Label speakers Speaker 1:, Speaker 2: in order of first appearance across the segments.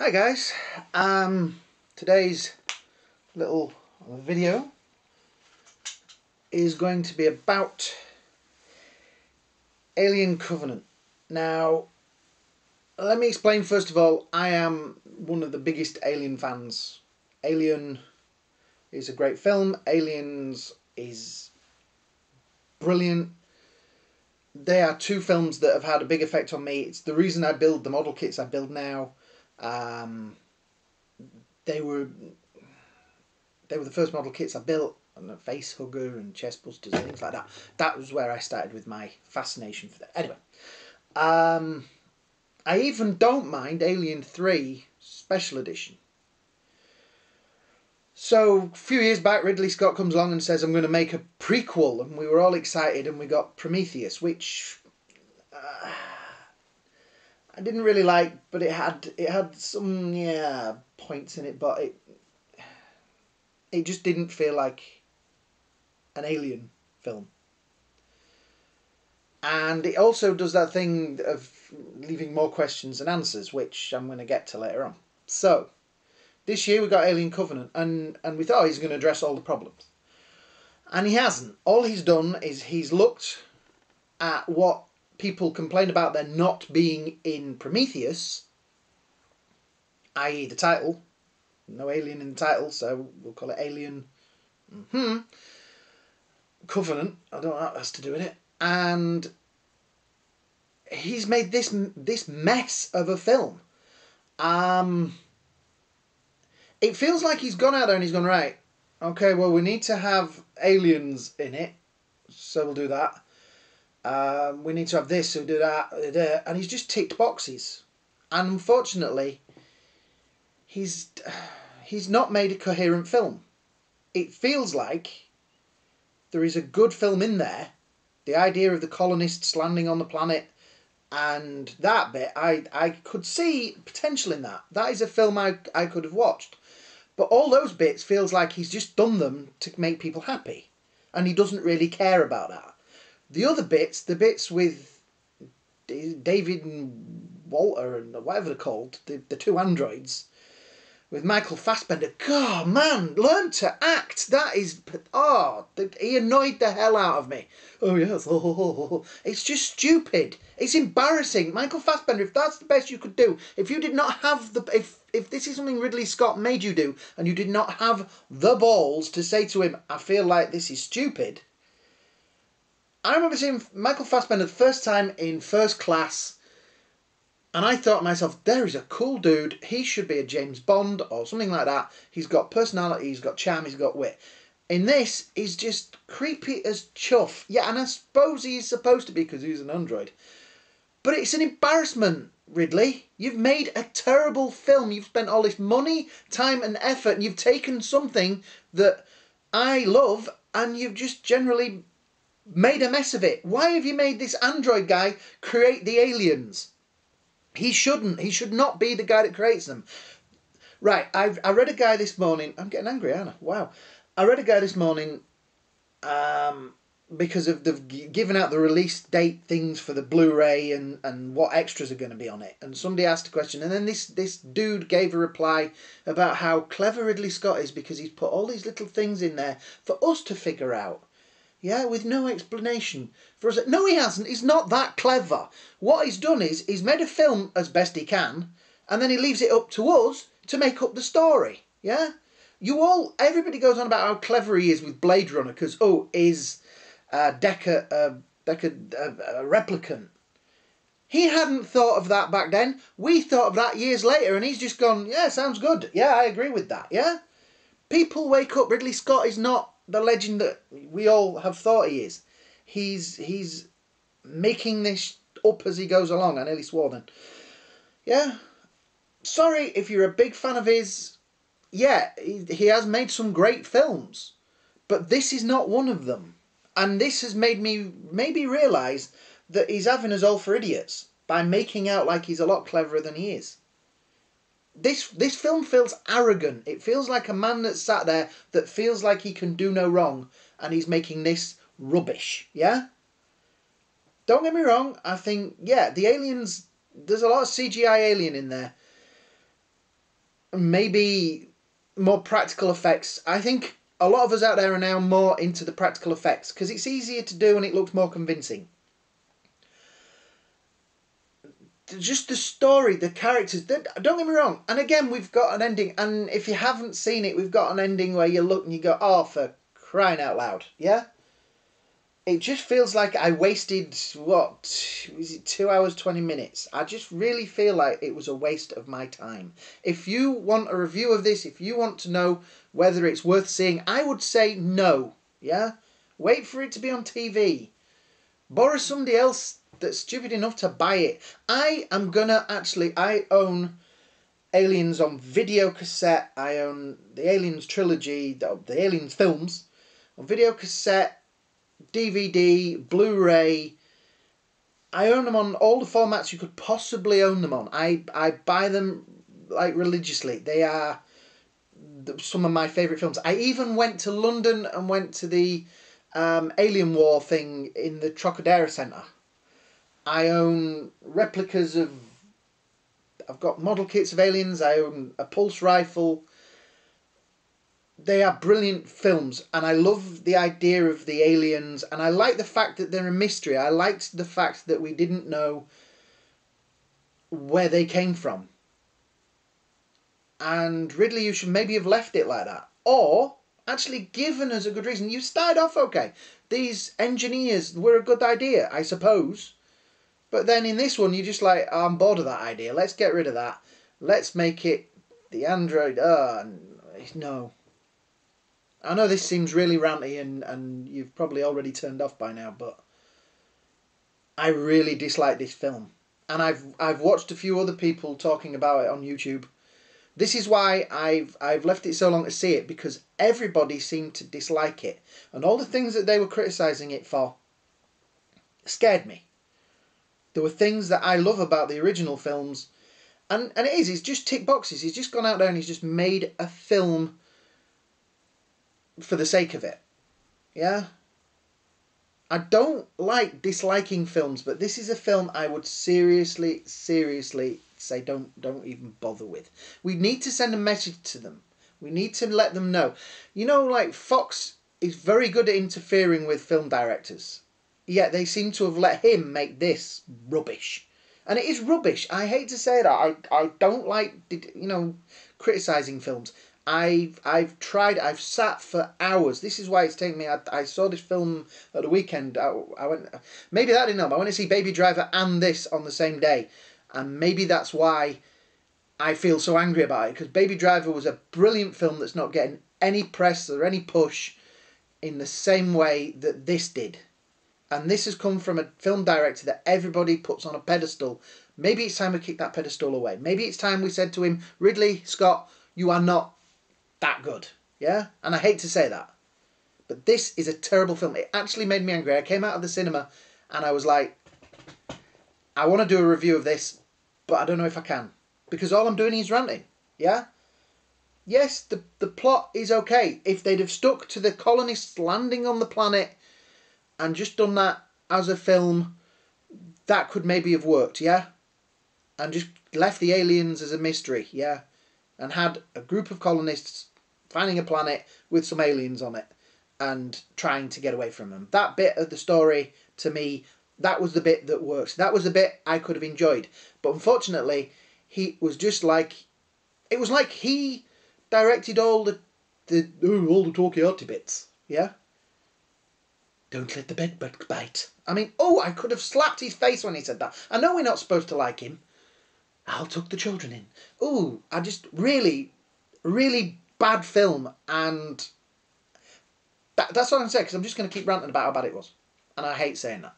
Speaker 1: Hi guys, today's little video is going to be about Alien Covenant. Now, let me explain first of all, I am one of the biggest Alien fans. Alien is a great film, Aliens is brilliant. They are two films that have had a big effect on me. It's the reason I build the model kits I build now. They were the first model kits I built, and a face hugger and chest busters and things like that. That was where I started with my fascination for that. Anyway, I even don't mind Alien 3 Special Edition. So, a few years back, Ridley Scott comes along and says, I'm going to make a prequel, and we were all excited, and we got Prometheus, which I didn't really like, but it had some points in it, but it just didn't feel like an Alien film. And it also does that thing of leaving more questions than answers, which I'm going to get to later on. So, this year we got Alien Covenant, and we thought he's going to address all the problems. And he hasn't. All he's done is he's looked at what people complain about there not being in Prometheus, i.e. the title. No alien in the title, so we'll call it Alien Covenant. I don't know what that has to do with it. And he's made this mess of a film. It feels like he's gone out there and he's gone, right, okay, well, we need to have aliens in it, so we'll do that. We need to have this, so we'll do that. And he's just ticked boxes. And unfortunately, he's not made a coherent film. It feels like there is a good film in there. The idea of the colonists landing on the planet and that bit, I could see potential in that. That is a film I could have watched. But all those bits feels like he's just done them to make people happy. And he doesn't really care about that. The other bits, the bits with David and Walter and whatever they're called, the two androids, with Michael Fassbender, God, man, learn to act. That is, he annoyed the hell out of me. Oh, yes, it's just stupid. It's embarrassing. Michael Fassbender, if that's the best you could do, if you did not have if this is something Ridley Scott made you do, and you did not have the balls to say to him, I feel like this is stupid. I remember seeing Michael Fassbender the first time in First Class, and I thought to myself, there is a cool dude. He should be a James Bond or something like that. He's got personality, he's got charm, he's got wit. In this, he's just creepy as chuff. Yeah, and I suppose he's supposed to be because he's an android. But it's an embarrassment, Ridley. You've made a terrible film. You've spent all this money, time and effort, and you've taken something that I love and you've just generally made a mess of it. Why have you made this android guy create the aliens? He shouldn't. He should not be the guy that creates them. Right, I read a guy this morning. I'm getting angry, aren't I? Wow. I read a guy this morning because of they've given out the release date things for the Blu-ray and what extras are going to be on it. And somebody asked a question, and then this dude gave a reply about how clever Ridley Scott is because he's put all these little things in there for us to figure out. Yeah, with no explanation for us. No, he hasn't. He's not that clever. What he's done is he's made a film as best he can, and then he leaves it up to us to make up the story. Yeah? Everybody goes on about how clever he is with Blade Runner, because, is Decker a replicant? He hadn't thought of that back then. We thought of that years later, and he's just gone, yeah, sounds good. Yeah, I agree with that, yeah? People wake up. Ridley Scott is not the legend that we all have thought he is. He's making this up as he goes along. I nearly swore then. Yeah. Sorry if you're a big fan of his. Yeah, he has made some great films. But this is not one of them. And this has made me maybe realise that he's having us all for idiots by making out like he's a lot cleverer than he is. This film feels arrogant. It feels like a man that's sat there that feels like he can do no wrong, and he's making this rubbish, yeah? Don't get me wrong, I think, yeah, the aliens, there's a lot of CGI alien in there. maybe more practical effects. I think a lot of us out there are now more into the practical effects because it's easier to do and it looks more convincing. Just the story, the characters, don't get me wrong. And again, we've got an ending, and if you haven't seen it, we've got an ending where you look and you go, oh, for crying out loud, yeah? It just feels like I wasted, what, was it 2 hours, 20 minutes? I just really feel like it was a waste of my time. If you want a review of this, if you want to know whether it's worth seeing, I would say no, yeah? Wait for it to be on TV. Borrow somebody else that's stupid enough to buy it. I own Aliens on video cassette. I own the Aliens trilogy, the Aliens films, on video cassette, DVD, Blu-ray. I own them on all the formats you could possibly own them on. I buy them like religiously. They are some of my favourite films. I even went to London and went to the Alien War thing in the Trocadero Centre. I own replicas of... I've got model kits of aliens. I own a pulse rifle. They are brilliant films, and I love the idea of the aliens, and I like the fact that they're a mystery. I liked the fact that we didn't know where they came from. And Ridley, you should maybe have left it like that. Or actually given us a good reason. You started off okay. These engineers were a good idea, I suppose. But then in this one, you're just like, oh, I'm bored of that idea. Let's get rid of that. Let's make it the android. No. I know this seems really ranty and you've probably already turned off by now, but I really dislike this film. And I've watched a few other people talking about it on YouTube. This is why I've left it so long to see it, because everybody seemed to dislike it. And all the things that they were criticising it for scared me. There were things that I love about the original films. And it's just tick boxes. He's just gone out there and he's just made a film for the sake of it. Yeah? I don't like disliking films, but this is a film I would seriously say don't even bother with. We need to send a message to them. We need to let them know. You know, like, Fox is very good at interfering with film directors. Yet they seem to have let him make this rubbish. And it is rubbish. I hate to say that. I don't like, criticising films. I've tried, I've sat for hours. This is why it's taken me, I saw this film at the weekend. I went, maybe that didn't help. I went to see Baby Driver and this on the same day. And maybe that's why I feel so angry about it. Because Baby Driver was a brilliant film that's not getting any press or any push in the same way that this did. And this has come from a film director that everybody puts on a pedestal. Maybe it's time we kick that pedestal away. Maybe it's time we said to him, Ridley Scott, you are not that good. Yeah? And I hate to say that. But this is a terrible film. It actually made me angry. I came out of the cinema and I was like, I want to do a review of this, but I don't know if I can. Because all I'm doing is ranting. Yeah? Yes, the plot is okay. If they'd have stuck to the colonists landing on the planet and just done that as a film, that could maybe have worked, yeah? And just left the aliens as a mystery, yeah? And had a group of colonists finding a planet with some aliens on it and trying to get away from them. That bit of the story, to me, that was the bit that works. That was the bit I could have enjoyed. But unfortunately, he was just like... It was like he directed all the talky arty bits, yeah? Don't let the bedbug bite. I mean, I could have slapped his face when he said that. I know we're not supposed to like him. I'll tuck the children in. I just really, really bad film. And that's what I'm saying, because I'm just going to keep ranting about how bad it was. And I hate saying that.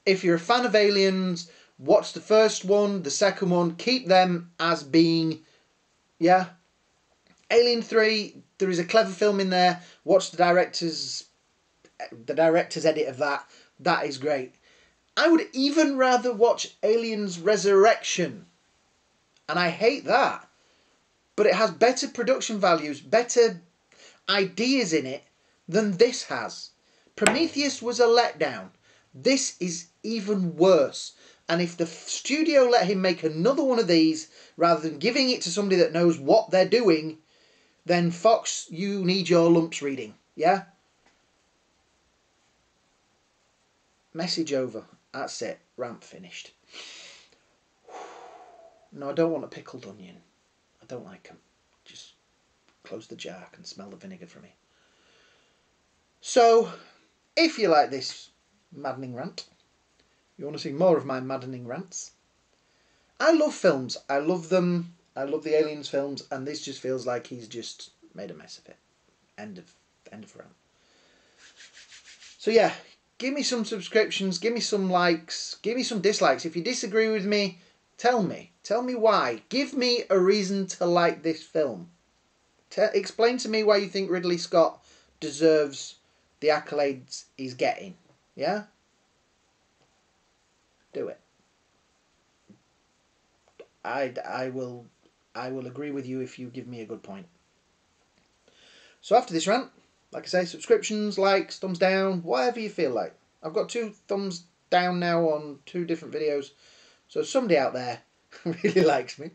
Speaker 1: If you're a fan of Aliens, watch the first one, the second one. Keep them as being, yeah. Alien 3, there is a clever film in there. Watch the director's edit of that. That is great. I would even rather watch Aliens Resurrection. And I hate that. But it has better production values, better ideas in it than this has. Prometheus was a letdown. This is even worse. And if the studio let him make another one of these, rather than giving it to somebody that knows what they're doing, then Fox, you need your lumps reading. Yeah? Message over. That's it. Rant finished. No, I don't want a pickled onion. I don't like them. Just close the jar. I can smell the vinegar from it. So, if you like this maddening rant, you want to see more of my maddening rants, I love films. I love them. I love the Aliens films, and this just feels like he's just made a mess of it. End of rant. So yeah, give me some subscriptions, give me some likes, give me some dislikes. If you disagree with me, tell me. Tell me why. Give me a reason to like this film. Explain to me why you think Ridley Scott deserves the accolades he's getting. Yeah? Do it. I will agree with you if you give me a good point. So after this rant, like I say, subscriptions, likes, thumbs down, whatever you feel like. I've got 2 thumbs down now on 2 different videos. So somebody out there really likes me.